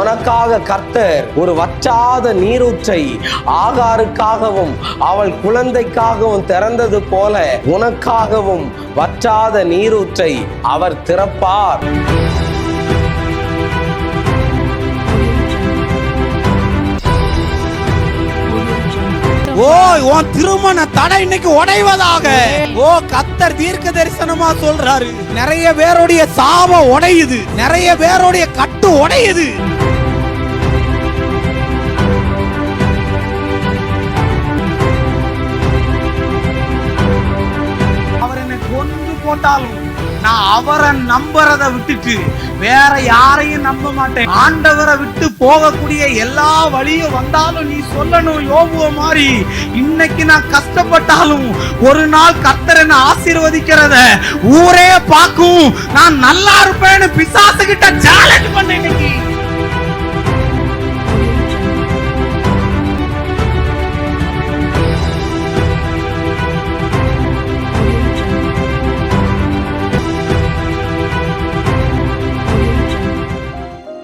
உனக்காக கர்த்தர் ஒரு வற்றாத நீரூற்றை ஆகாருக்காகவும் அவள் குழந்தைக்காகவும் திறந்தது போல உனக்காகவும் வற்றாத நீரூற்றை அவர் திறப்பார். ஓ, உன் திருமண தடை இன்னைக்கு உடைவதாக. ஓ, கர்த்தர் தீர்க்க தரிசனமா சொல்றாரு. நிறைய பேருடைய சாபம் உடையுது, நிறைய பேருடைய கட்டு உடையுது. அவர் என்னை கொண்டு போட்டாலும் நான் அவரை நம்புறதை விட்டுட்டு வேற யாரையும் நம்ப மாட்டேன். ஆண்டவரை விட்டு போகக்கூடிய எல்லா வழியும் வந்தாலும் நீ சொல்லணும் யோபுவ மாதிரி, இன்னைக்கு நான் கஷ்டப்பட்டாலும் ஒரு நாள் கர்த்தர் என்ன ஆசீர்வதிக்கிறத ஊரே பார்க்கும், நான் நல்லா இருப்பேன்னு பிசாசு கிட்ட சேலஞ்ச் பண்ண. இன்னைக்கு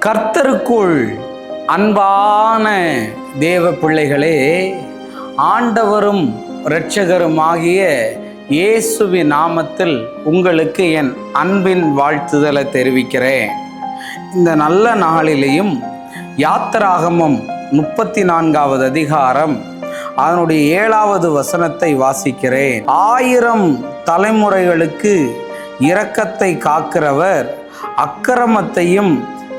கர்த்தருக்குள் அன்பான தேவ பிள்ளைகளே, ஆண்டவரும் இரட்சகருமாகிய இயேசுவின் நாமத்தில் உங்களுக்கு என் அன்பின் வாழ்த்துதலை தெரிவிக்கிறேன். இந்த நல்ல நாளிலேயும் யாத்திராகமம் 34வது அதிகாரம் அதனுடைய 7வது வசனத்தை வாசிக்கிறேன். 1000 தலைமுறைகளுக்கு இரக்கத்தை காக்கிறவர், அக்கிரமத்தையும்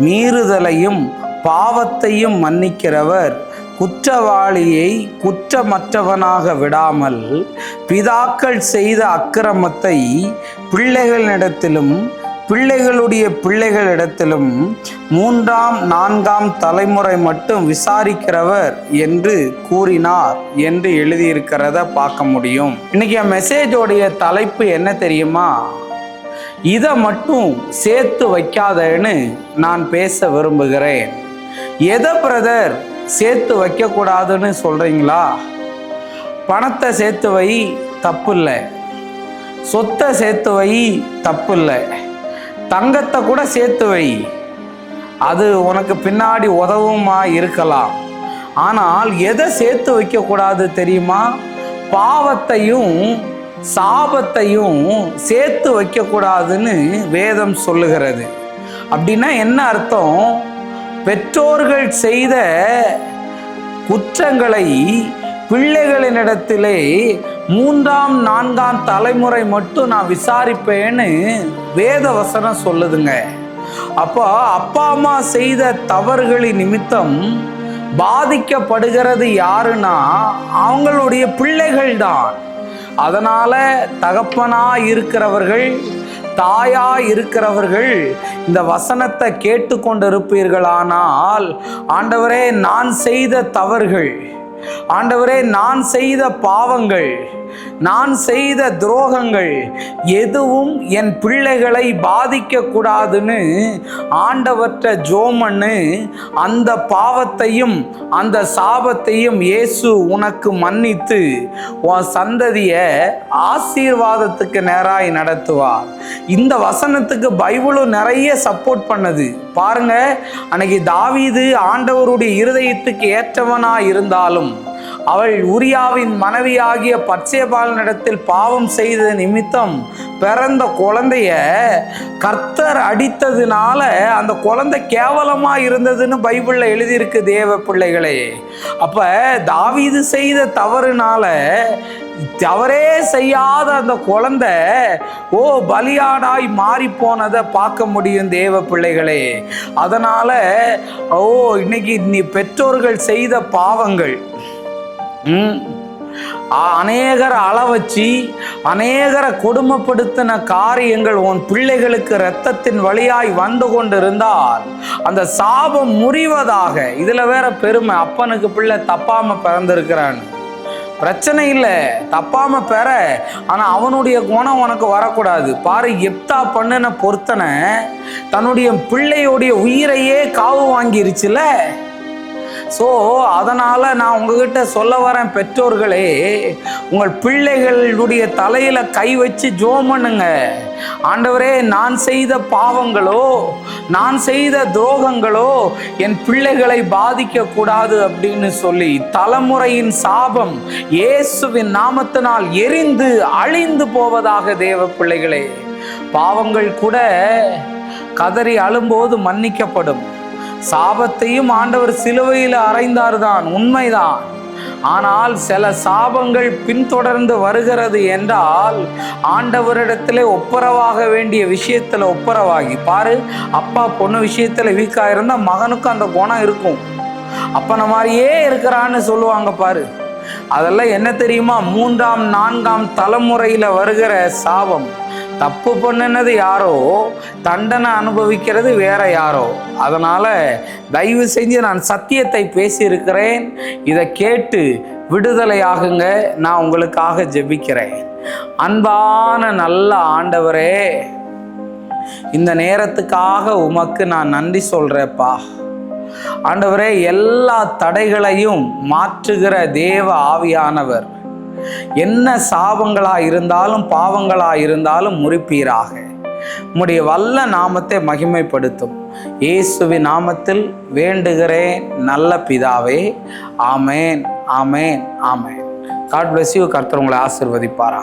மீறுதலையும் பாவத்தையும் மன்னிக்கிறவர், குற்றவாளியை குற்றமற்றவனாக விடாமல் பிதாக்கள் செய்த அக்கிரமத்தை பிள்ளைகளிடத்திலும் பிள்ளைகளுடைய பிள்ளைகளிடத்திலும் 3ஆம் 4ஆம் தலைமுறை மட்டும் விசாரிக்கிறவர் என்று கூறினார் என்று எழுதியிருக்கிறத பார்க்க முடியும். இன்னைக்கு என் மெசேஜோடைய தலைப்பு என்ன தெரியுமா? இதை மட்டும் சேர்த்து வைக்காதேன்னு நான் பேச விரும்புகிறேன். எதை பிரதர் சேர்த்து வைக்கக்கூடாதுன்னு சொல்கிறீங்களா? பணத்தை சேர்த்து வை, தப்பு இல்லை. சொத்தை சேர்த்து வை, தப்பு இல்லை. தங்கத்தை கூட சேர்த்து வை, அது உனக்கு பின்னாடி உதவுமா இருக்கலாம். ஆனால் எதை சேர்த்து வைக்கக்கூடாது தெரியுமா? பாவத்தையும் சாபத்தையும் சேர்த்து வைக்கக்கூடாதுன்னு வேதம் சொல்லுகிறது. அப்படின்னா என்ன அர்த்தம்? பெற்றோர்கள் செய்த குற்றங்களை பிள்ளைகளினிடத்திலே 3ஆம் 4ஆம் தலைமுறை மட்டும் நான் விசாரிப்பேன்னு வேத வசனம் சொல்லுதுங்க. அப்போ அப்பா அம்மா செய்த தவறுகளின் நிமித்தம் பாதிக்கப்படுகிறது யாருன்னா அவங்களுடைய பிள்ளைகள் தான். அதனால தகப்பனா இருக்கிறவர்கள், தாயா இருக்கிறவர்கள் இந்த வசனத்தை கேட்டுக்கொண்டிருப்பீர்களானால், ஆண்டவரே நான் செய்த தவறுகள், ஆண்டவரே நான் செய்த பாவங்கள், நான் செய்த துரோகங்கள் எதுவும் என் பிள்ளைகளை பாதிக்க கூடாதுன்னு ஆண்டவற்ற ஜோமன்னு அந்த பாவத்தையும் அந்த சாபத்தையும் இயேசு உனக்கு மன்னித்து உன் சந்ததியை ஆசீர்வாதத்துக்கு நேராய் நடத்துவார். இந்த வசனத்துக்கு பைபிளும் நிறைய சப்போர்ட் பண்ணுது. பாருங்க, அன்னைக்கு தாவீது ஆண்டவருடைய இருதயத்துக்கு ஏற்றவனா இருந்தாலும் அவள் உரியாவின் மனைவியாகிய பத்சேபாளினிடத்தில் பாவம் செய்த நிமித்தம் பிறந்த குழந்தைய கர்த்தர் அடித்ததுனால அந்த குழந்தை கேவலமா இருந்ததுன்னு பைபிள்ல எழுதியிருக்கு தேவ பிள்ளைகளே. அப்ப தாவீது செய்த தவறுனால தவறே செய்யாத அந்த குழந்தை பலியாடாய் மாறி போனதை பார்க்க முடியும் தேவ பிள்ளைகளே. அதனால இன்னைக்கு நீ பெற்றோர்கள் செய்த பாவங்கள், அநேகரை அளவச்சு அநேகரை கொடுமைப்படுத்தின காரியங்கள் உன் பிள்ளைகளுக்கு இரத்தத்தின் வழியாய் வந்து கொண்டிருந்தால் அந்த சாபம் முறிவதாக. இதுல வேற பெருமை, அப்பனுக்கு பிள்ளை தப்பாம பிறந்திருக்கிறான், பிரச்சனை இல்லை, தப்பாம பெற, ஆனா அவனுடைய குணம் உனக்கு வரக்கூடாது. பாரு, எப்தா பண்ணின பொருத்தனை தன்னுடைய பிள்ளையோடைய உயிரையே காவு வாங்கிருச்சுல. ஸோ அதனால் நான் உங்ககிட்ட சொல்ல வரேன், பெற்றோர்களே, உங்கள் பிள்ளைகளுடைய தலையில் கை வச்சு ஜெபம் பண்ணுங்க. ஆண்டவரே, நான் செய்த பாவங்களோ, நான் செய்த துரோகங்களோ என் பிள்ளைகளை பாதிக்கக்கூடாது அப்படின்னு சொல்லி தலைமுறையின் சாபம் இயேசுவின் நாமத்தினால் எரிந்து அழிந்து போவதாக. தேவ பிள்ளைகளே, பாவங்கள் கூட கதறி அழும்போது மன்னிக்கப்படும். சாபத்தையும் ஆண்டவர் சிலுவையில் அறைந்தார் தான், உண்மைதான். ஆனால் சில சாபங்கள் பின்தொடர்ந்து வருகிறது என்றால் ஆண்டவரிடத்திலே ஒப்புரவாக வேண்டிய விஷயத்தில் ஒப்புரவாகி பாரு. அப்பா பொண்ணு விஷயத்தில் வீக்காக இருந்தால் மகனுக்கும் அந்த குணம் இருக்கும். அப்பனை மாதிரியே இருக்கிறான்னு சொல்லுவாங்க பாரு. அதெல்லாம் என்ன தெரியுமா? 3ஆம் 4ஆம் தலைமுறையில் வருகிற சாபம். தப்பு பண்ணினது யாரோ, தண்டனை அனுபவிக்கிறது வேற யாரோ. அதனால் தயவு செஞ்சு நான் சத்தியத்தை பேசியிருக்கிறேன், இதை கேட்டு விடுதலையாகுங்க. நான் உங்களுக்காக ஜெபிக்கிறேன். அன்பான நல்ல ஆண்டவரே, இந்த நேரத்துக்காக உமக்கு நான் நன்றி சொல்கிறேப்பா. ஆண்டவரே, எல்லா தடைகளையும் மாற்றுகிற தேவ ஆவியானவர் என்ன சாபங்களாக இருந்தாலும் பாவங்களாக இருந்தாலும் முறிப்பீராக. உம்முடைய வல்ல நாமத்தை மகிமைப்படுத்தும் இயேசுவின் நாமத்தில் வேண்டுகிறேன் நல்ல பிதாவே. ஆமேன், ஆமேன், ஆமேன். God bless you. கர்த்தர் உங்களை ஆசீர்வதிப்பாரா.